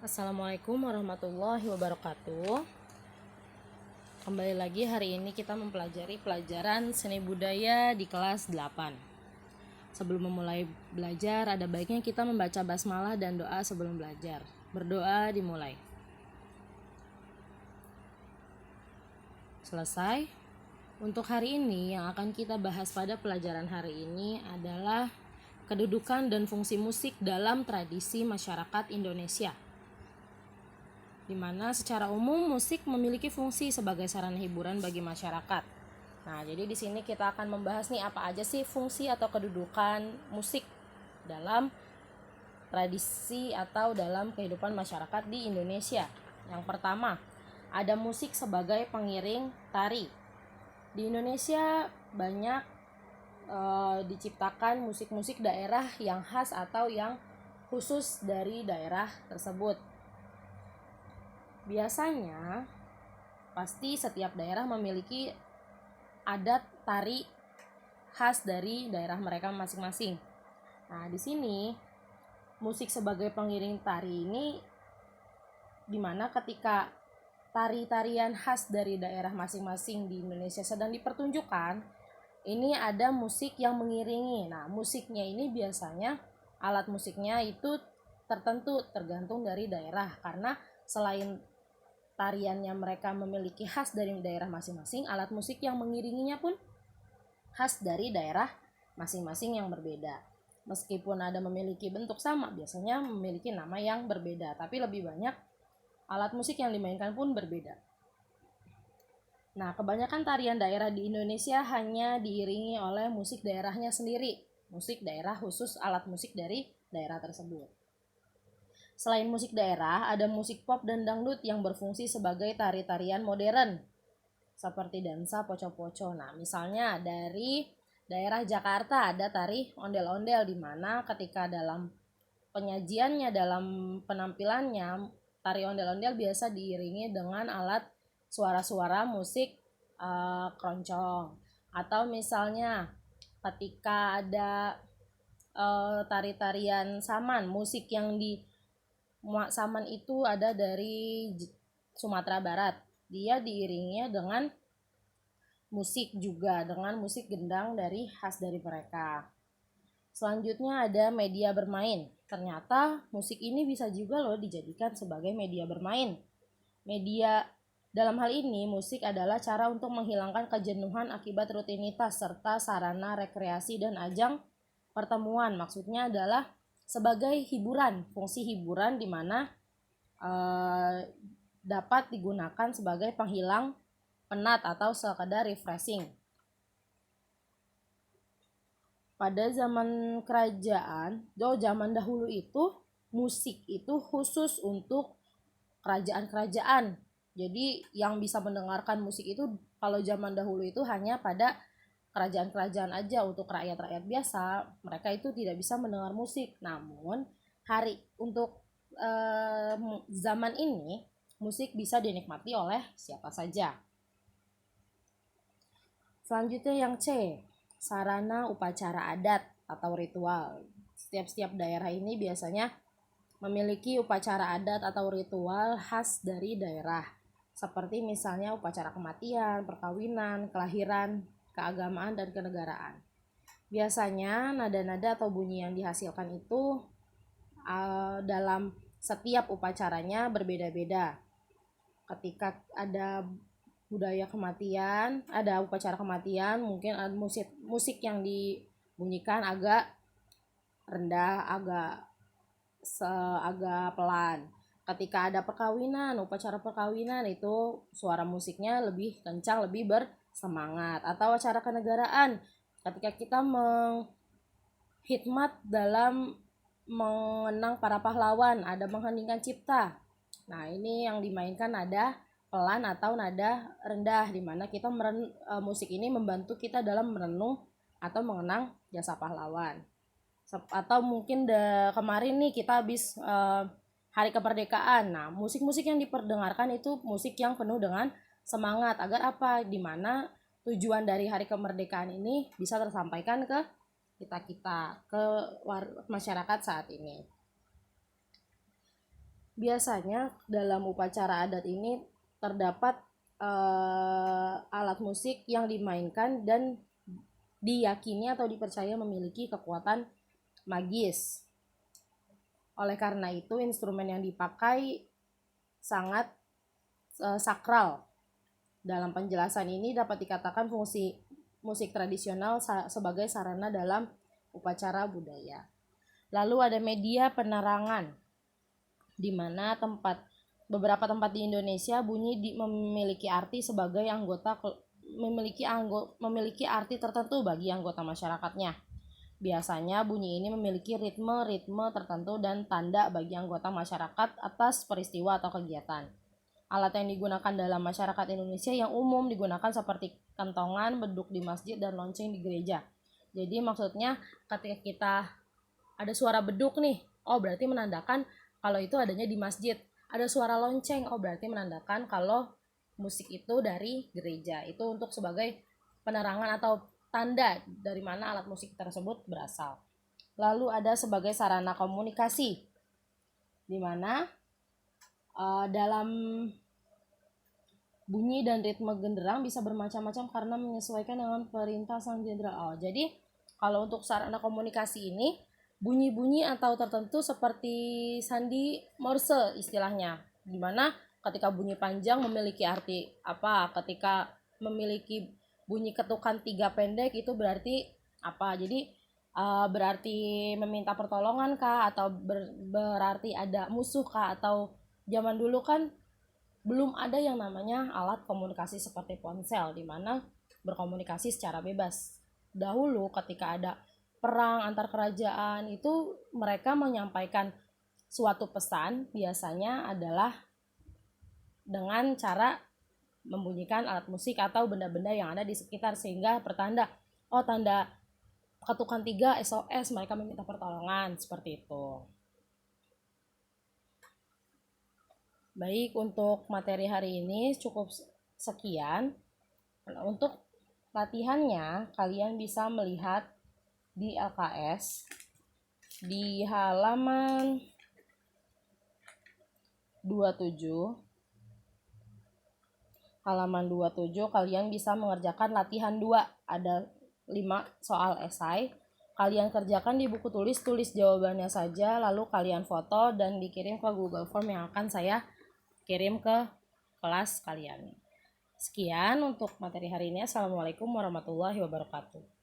Assalamualaikum warahmatullahi wabarakatuh. Kembali lagi hari ini kita mempelajari pelajaran seni budaya di kelas 8. Sebelum memulai belajar, ada baiknya kita membaca basmalah dan doa sebelum belajar. Berdoa dimulai. Selesai. Untuk hari ini yang akan kita bahas pada pelajaran hari ini adalah kedudukan dan fungsi musik dalam tradisi masyarakat Indonesia, di mana secara umum musik memiliki fungsi sebagai sarana hiburan bagi masyarakat. Nah, jadi di sini kita akan membahas nih apa aja sih fungsi atau kedudukan musik dalam tradisi atau dalam kehidupan masyarakat di Indonesia. Yang pertama, ada musik sebagai pengiring tari. Di Indonesia banyak diciptakan musik-musik daerah yang khas atau yang khusus dari daerah tersebut. Biasanya pasti setiap daerah memiliki adat tari khas dari daerah mereka masing-masing. Nah, di sini musik sebagai pengiring tari ini dimana ketika tari-tarian khas dari daerah masing-masing di Indonesia sedang dipertunjukkan, ini ada musik yang mengiringi. Nah, musiknya ini biasanya alat musiknya itu tertentu tergantung dari daerah, karena selain tariannya mereka memiliki khas dari daerah masing-masing, alat musik yang mengiringinya pun khas dari daerah masing-masing yang berbeda. Meskipun ada memiliki bentuk sama, biasanya memiliki nama yang berbeda, tapi lebih banyak alat musik yang dimainkan pun berbeda. Nah, kebanyakan tarian daerah di Indonesia hanya diiringi oleh musik daerahnya sendiri, musik daerah khusus alat musik dari daerah tersebut. Selain musik daerah, ada musik pop dan dangdut yang berfungsi sebagai tari-tarian modern, seperti dansa poco-poco. Nah, misalnya dari daerah Jakarta ada tari ondel-ondel, di mana ketika dalam penyajiannya, dalam penampilannya, tari ondel-ondel biasa diiringi dengan alat suara-suara musik keroncong. Atau misalnya ketika ada tari-tarian saman, musik yang di saman itu ada dari Sumatera Barat, dia diiringinya dengan musik juga, dengan musik gendang dari khas dari mereka. Selanjutnya ada media bermain. Ternyata musik ini bisa juga loh dijadikan sebagai media bermain. Media dalam hal ini, musik adalah cara untuk menghilangkan kejenuhan akibat rutinitas serta sarana rekreasi dan ajang pertemuan. Maksudnya adalah sebagai hiburan, fungsi hiburan di mana dapat digunakan sebagai penghilang penat atau sekadar refreshing. Pada zaman kerajaan, zaman dahulu itu musik itu khusus untuk kerajaan-kerajaan. Jadi yang bisa mendengarkan musik itu kalau zaman dahulu itu hanya pada kerajaan-kerajaan aja. Untuk rakyat-rakyat biasa, mereka itu tidak bisa mendengar musik. Namun untuk zaman ini, musik bisa dinikmati oleh siapa saja. Selanjutnya yang C, sarana upacara adat atau ritual. Setiap daerah ini biasanya memiliki upacara adat atau ritual khas dari daerah, seperti misalnya upacara kematian, perkawinan, kelahiran, keagamaan, dan kenegaraan. Biasanya nada-nada atau bunyi yang dihasilkan itu dalam setiap upacaranya berbeda-beda. Ketika ada budaya kematian, ada upacara kematian, mungkin ada musik yang dibunyikan agak rendah, agak pelan. Ketika ada perkawinan, upacara perkawinan itu suara musiknya lebih kencang, lebih bersemangat. Atau acara kenegaraan, ketika kita menghikmat dalam mengenang para pahlawan, ada mengheningkan cipta. Nah, ini yang dimainkan nada pelan atau nada rendah, di mana kita musik ini membantu kita dalam merenung atau mengenang jasa pahlawan. Atau mungkin kemarin nih kita habis hari kemerdekaan. Nah, musik-musik yang diperdengarkan itu musik yang penuh dengan semangat. Agar apa? Dimana tujuan dari hari kemerdekaan ini bisa tersampaikan ke kita ke masyarakat saat ini. Biasanya dalam upacara adat ini terdapat alat musik yang dimainkan dan diyakini atau dipercaya memiliki kekuatan magis. Oleh karena itu, instrumen yang dipakai sangat sakral. Dalam penjelasan ini dapat dikatakan fungsi musik tradisional sebagai sarana dalam upacara budaya. Lalu ada media penerangan, di mana beberapa tempat di Indonesia bunyi memiliki arti sebagai memiliki arti tertentu bagi anggota masyarakatnya. Biasanya bunyi ini memiliki ritme tertentu dan tanda bagi anggota masyarakat atas peristiwa atau kegiatan. Alat yang digunakan dalam masyarakat Indonesia yang umum digunakan seperti kentongan, beduk di masjid, dan lonceng di gereja. Jadi maksudnya ketika kita ada suara beduk nih, oh berarti menandakan kalau itu adanya di masjid. Ada suara lonceng, oh berarti menandakan kalau musik itu dari gereja. Itu untuk sebagai penerangan atau tanda dari mana alat musik tersebut berasal. Lalu ada sebagai sarana komunikasi, di mana dalam bunyi dan ritme genderang bisa bermacam-macam karena menyesuaikan dengan perintah sang jenderal. Oh, jadi kalau untuk sarana komunikasi ini bunyi-bunyi atau tertentu seperti sandi Morse istilahnya, di mana ketika bunyi panjang memiliki arti apa, ketika memiliki bunyi ketukan 3 pendek itu berarti apa. Jadi berarti meminta pertolongan kah, atau berarti ada musuh kah, atau zaman dulu kan belum ada yang namanya alat komunikasi seperti ponsel di mana berkomunikasi secara bebas. Dahulu ketika ada perang antar kerajaan itu mereka menyampaikan suatu pesan biasanya adalah dengan cara membunyikan alat musik atau benda-benda yang ada di sekitar sehingga pertanda, oh tanda ketukan 3 SOS, mereka meminta pertolongan, seperti itu. Baik, untuk materi hari ini cukup sekian. Untuk latihannya, kalian bisa melihat di LKS di halaman 27. Halaman 27 kalian bisa mengerjakan latihan 2. Ada 5 soal esai. Kalian kerjakan di buku tulis jawabannya saja, lalu kalian foto dan dikirim ke Google Form yang akan saya kirim ke kelas kalian. Sekian untuk materi hari ini. Assalamualaikum warahmatullahi wabarakatuh.